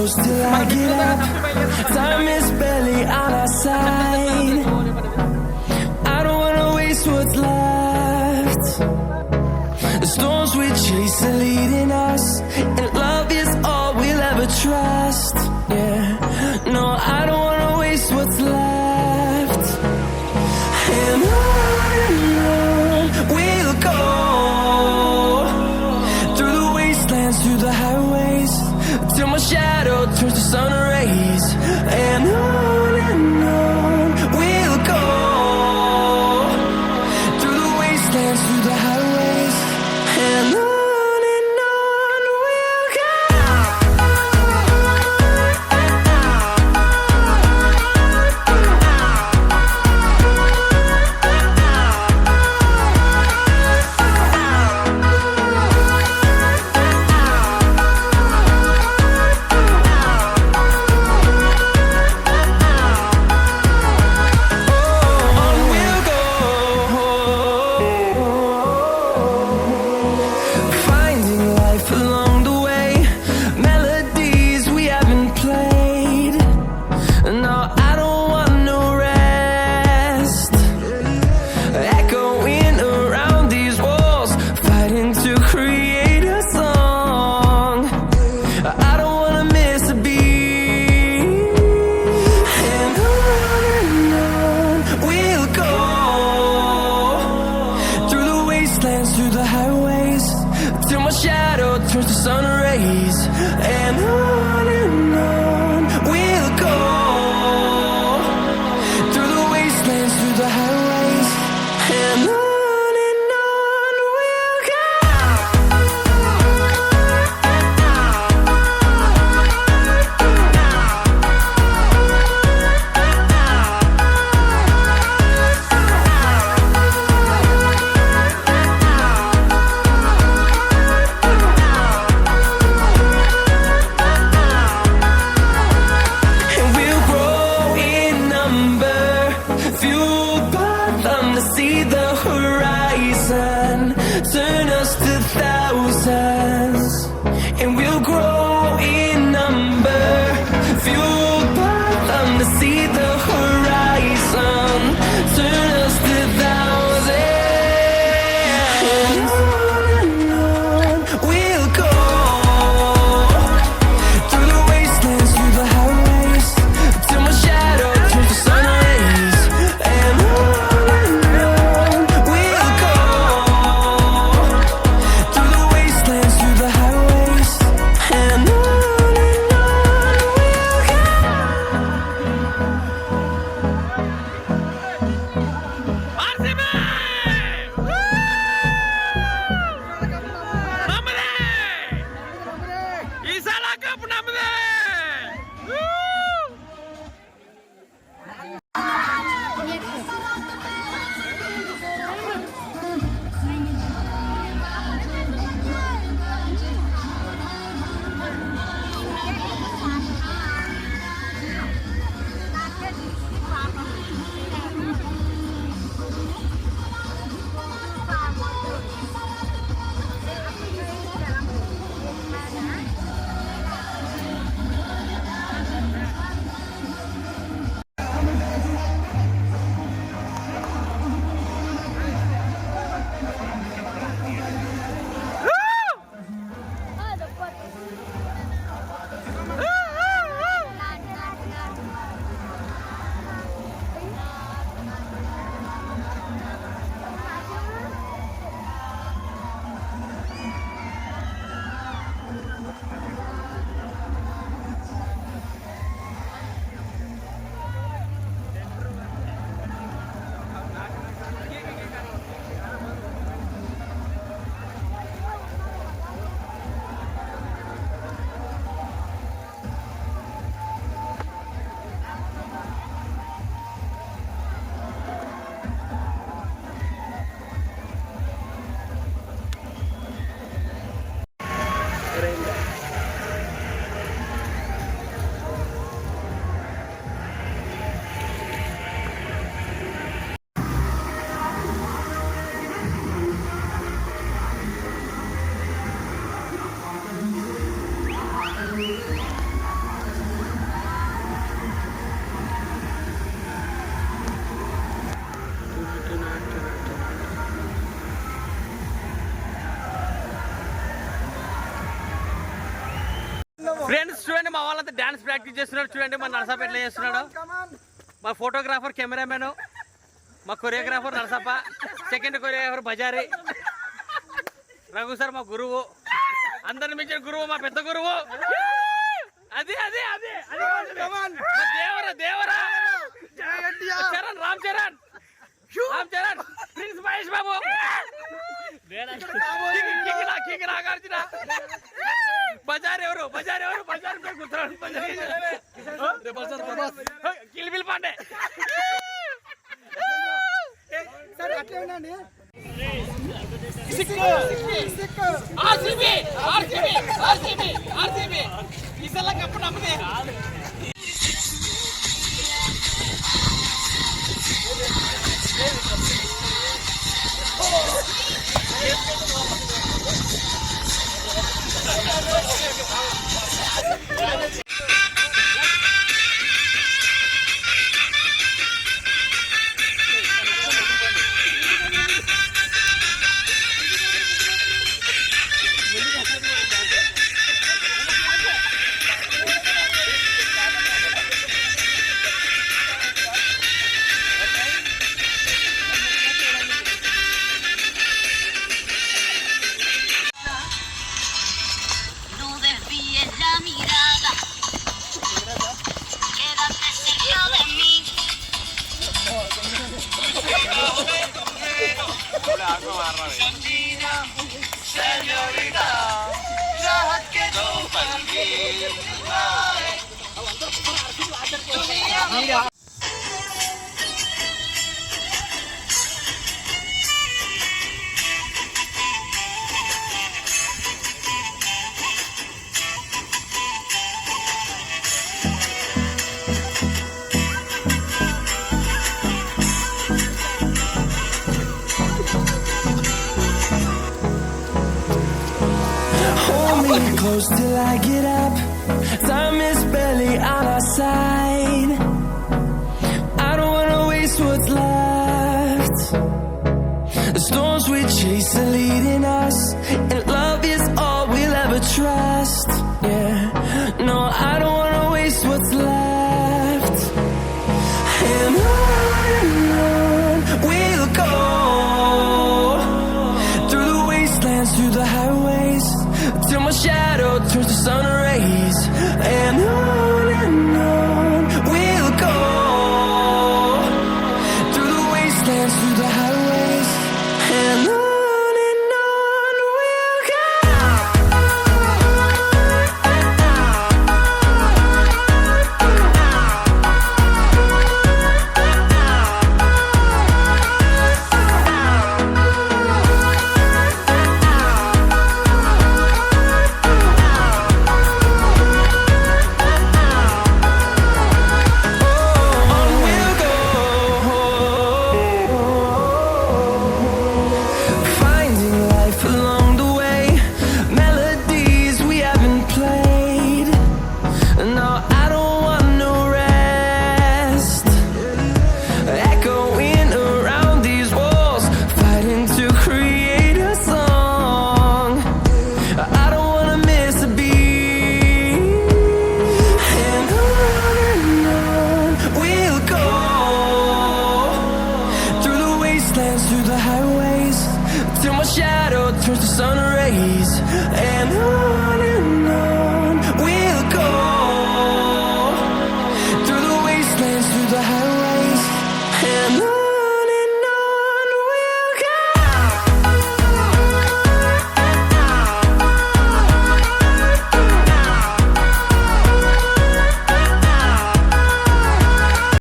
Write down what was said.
close till I get up. Time is barely on our side. I don't wanna waste what's left. The storms we chase are leading us, and love is all we'll ever trust. Yeah, no, I don't wanna waste what's left. And on we'll go, through the wastelands, through the highways, till my shadow turns to sun rays. And on మా వాళ్ళంతా dance practice చేస్తున్నారు. చూడండి మా నరసప్ప ఎట్లా చేస్తున్నాడు. మా photographer cameramen, మా choreographer Narasappa, second choreographer బజారీ, రఘు సార్ మా గురువు, అందరిని మించిన గురువు, మా పెద్ద గురువు. అది అది అది దేవరా దేవరా చరణ్, రామ్ చరణ్, ప్రిన్స్ మహేష్ బాబు, నాగార్జున, బజార్ ఎవరు బజార్ పేరు గుర్తున్నాడు, కిల్బిల్ పాండే. ఈసారి cup నమ్మదే. Close till I get up. Time is barely on our side. I don't wanna waste what's left. The storms we chase are leading us, and love is all we'll ever trust. Yeah, no, I don't wanna waste what's left. And on we'll go, through the wastelands, through the highways, till my shadow turns to sun rays. And on we'll go, through the wastelands, through the highways. And on we'll go. Through the highways, till my shadow turns to sun rays. And